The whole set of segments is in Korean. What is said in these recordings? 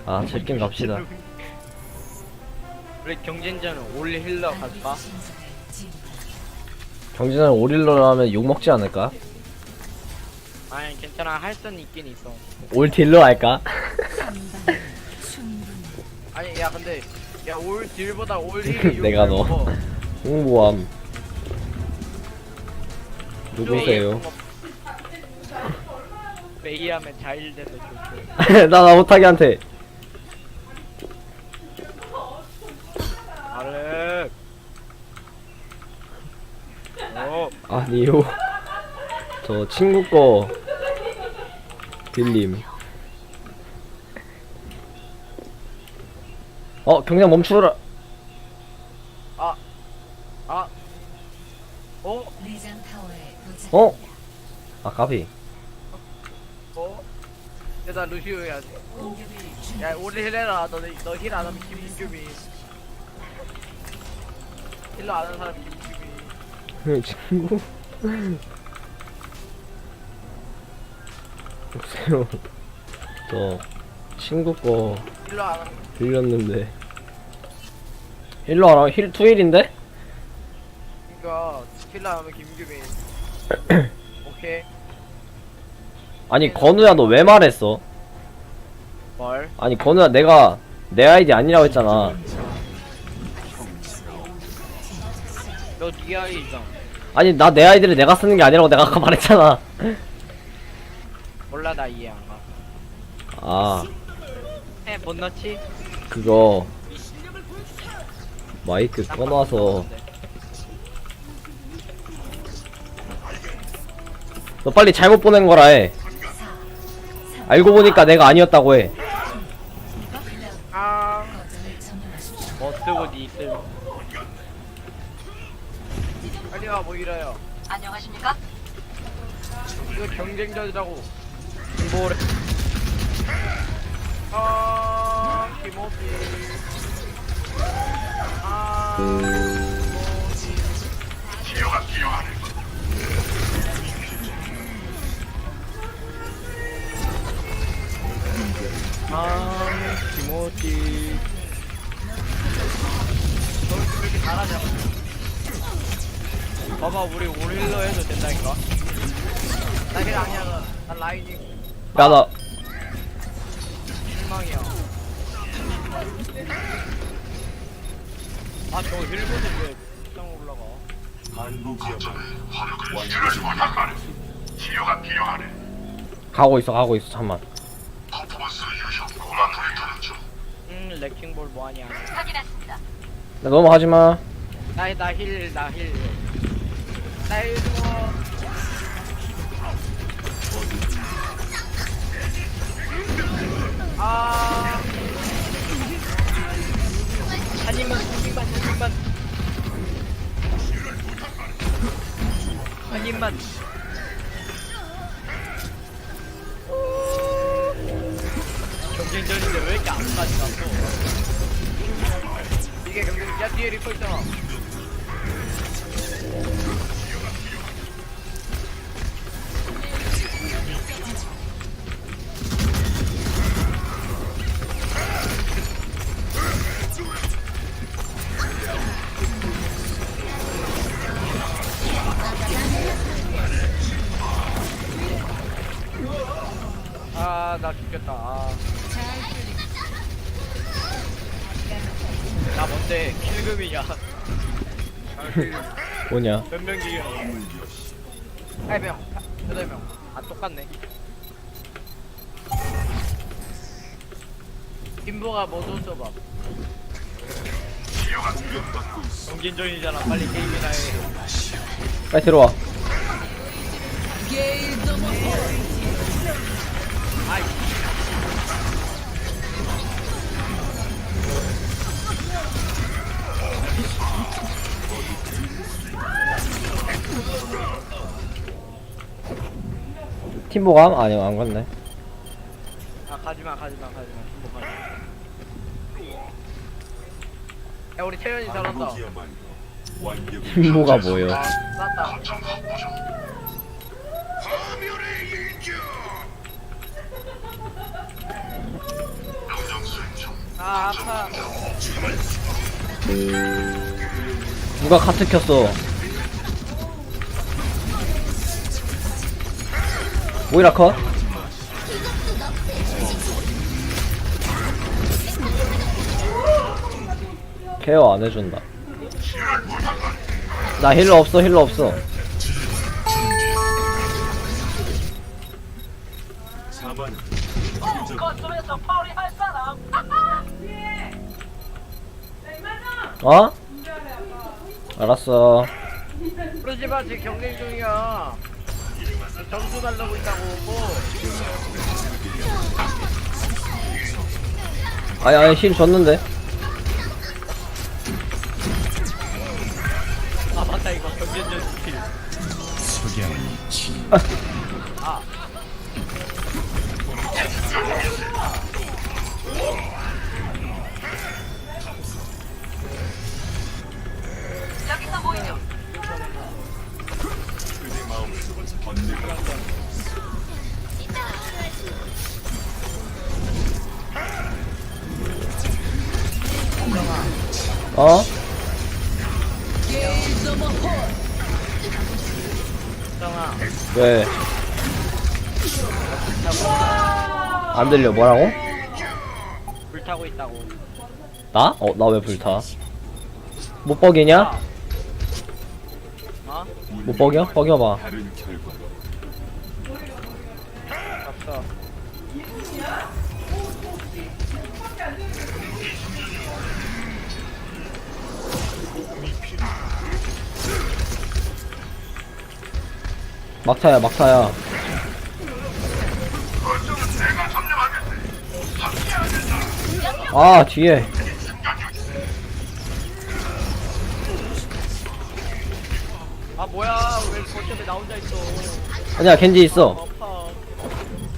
아, 제게임 갑시다. 우리 경쟁자는 올 힐러 갈까? 경진은 오릴러로 하면 욕먹지 않을까? 아니 괜찮아, 할 수는 있긴 있어. 올 딜러 할까? 아니 야 근데 야 올 딜보다 올 힐이 내가 너. 홍보함. 누구세요? 메이하면 자일돼서 좋고. 나 못하게한테. 아르. 아니요. 저 친구 거 빌림. 경장 멈추라. 까비. 나 루시오 해야지. 야 우리 힐해라. 너 힐 안 하면 김규미. 힐러 안 하는 사람 김규미. 친구? 보세요. 저 친구 거 힐러 안 하면. 빌렸는데. 힐러 하라. 힐 투힐인데? 그니까 힐러 안 하면 김규미. 오케이. 아니 건우야 너 왜 말했어? 뭘? 아니 건우야 내가 내 아이디 아니라고 했잖아. 너 네 아이잖아. 아니 나 내 아이디를 내가 쓰는 게 아니라고 내가 아까 말했잖아. 몰라 나 이해 안 가. 아 해 못 넣지? 그거 마이크 꺼놔서 너 빨리 잘못 보낸 거라 해. 알고 보니까 내가 아니었다고 해. 뭐 쓰고 니 쓰고. 빨리 와 모이라요. 안녕하십니까? 이거 경쟁자들하고 뭐래? 김호비. 치료가 필요하네. 김호비. 너 왜 이렇게 잘하냐? 봐봐 우리 오릴러 해도 된다니까. 나 힐 아니야. 나 라인이 야 나 실망이야. 저 힐보드 왜 상 올라가? 거점에 화력을 실을 원한 말에 치료가 필요하네. 가고 있어 잠만. 퍼포먼스를 유효 고만 회타는 중. 레킹볼 뭐하냐? 확인했습니다. 나 넘어가지마. 나 힐. 나 힐 줘. 한 입만. 한 입만. 경쟁전인데 왜 이렇게 안 맞나 또? 이게 경쟁. 야 뒤에 리퍼 있잖아. 나 죽겠다. 나 뭔데 킬금이냐? 뭐냐? 몇 명이야? 8명, 8명. 똑같네. 김보가 뭐좀 써봐. 경진전이잖아. 빨리 게임이나 해. 빨리 들어와. 아이. 팀보감? 아니 안 갔네. 가지마. 김보 가지마. 야 우리 태연이 잘한다. 팀보가 뭐요? 쌌다. 거점 확보 중. 화면의 일격. 명령 수행 아 아파. 누가 카트 켰어? 모이라 컷? 케어 안 해준다. 나 힐러 없어, 힐러 없어. 어? 알았어. 그러지마 지금 경쟁 중이야. 점수 달라고 있다고 뭐. 아니 힐 줬는데. 아 맞다 이거 경쟁전 스킬. 아. 어? 정아 왜? 안 들려. 뭐라고? 불타고 있다고. 나? 나 왜 불타? 못 버기냐? 어? 못 버겨? 버겨봐. 없어. 막타야, 막타야. 아, 뒤에. 아 뭐야 왜 거점에 나 혼자 있어. 아니야, 겐지 있어. 아파.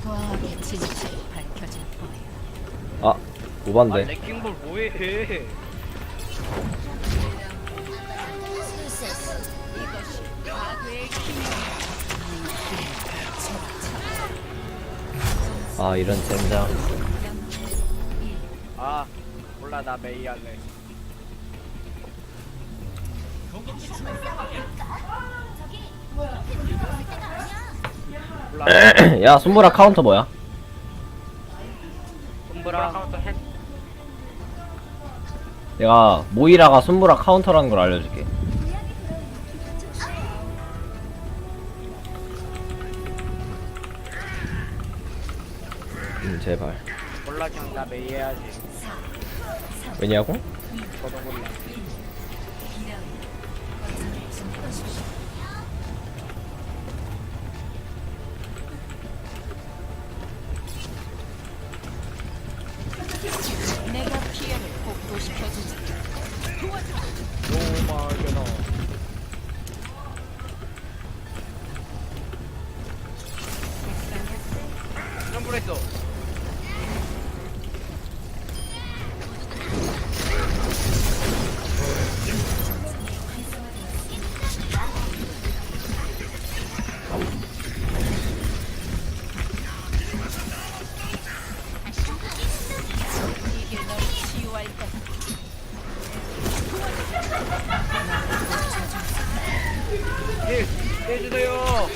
과학의 진실이 밝혀질 거야. 아, 오반데. 레킹볼 뭐해? 아, 이런 젠장. 아 몰라 나 메이 할래. 몰라. 야, 손보라 카운터 뭐야? 손브라 카운터 핵. 내가 모이라가 손보라 카운터라는 걸 알려줄게. 제발. 몰라 그냥 나 메이 해야지. 왜냐고? 저도 몰라. 내가 피해를 복구시켜주지. 노마게너. 점프했어. 이게 널 치유할 거야. 힐 해주세요.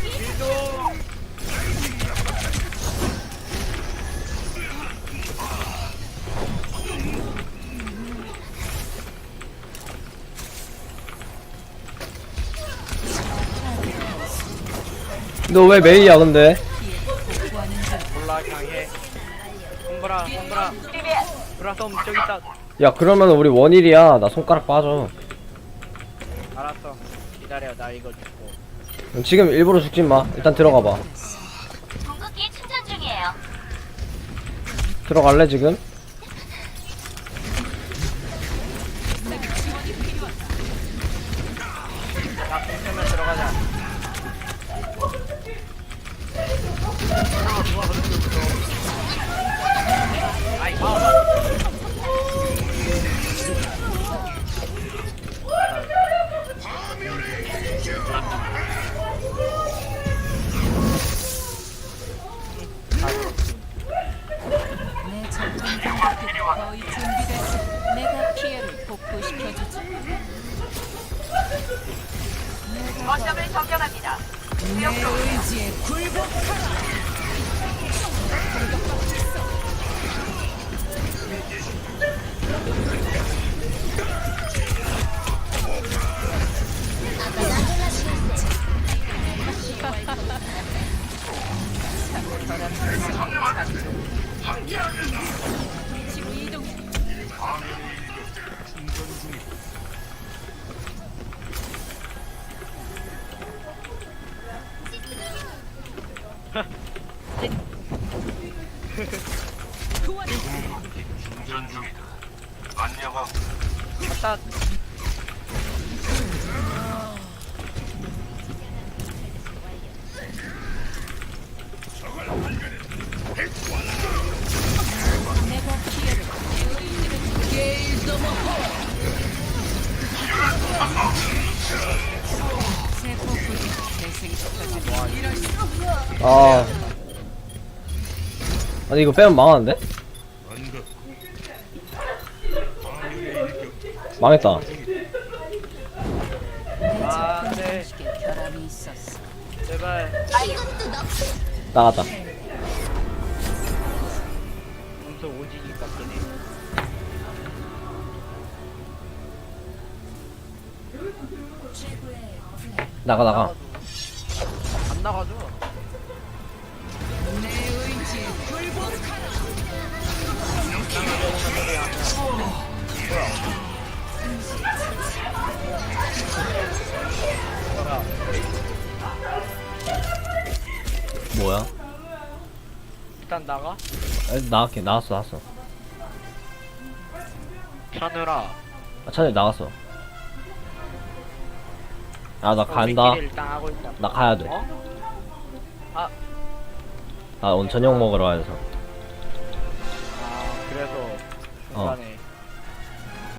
힐좀. 너 왜 메이야 근데? 몰라 그냥 해. 손브라 브라솜 저기 있다. 야 그러면 우리 원일이야. 나 손가락 빠져. 알았어. 기다려 나 이거 죽고. 지금 일부러 죽지 마. 일단 들어가 봐. 궁극기 충전 중이에요. 들어갈래 지금? 나 공점에 들어가자. 아이 내 작품 거의 준비됐어. 내가 피해를 복구시켜주지. 거점을 점령합니다. 내 의지에 굴복하라. 지구 이동. 충전 중이다. 안녕하고. 갖다 내가 피해를 세포 구조 재생시켜주지. 아. 아니, 이거 빼면 망하는데? 망했다. 아, 네. 음식에 결함이 있었어. 제발 나갔다. 엄청 오지니까 그네. 나가. 안 나가죠? 내 의지에 굴복하라. 뭐야? 일단 나가. 나왔어. 차느라. 아, 차라리 나갔어. 아, 나 간다. 우리끼리 일단 하고 있다. 나 가야 돼. 어? 아, 나 오늘 저녁 먹으러 가야돼서. 아 그래서 어. 중간에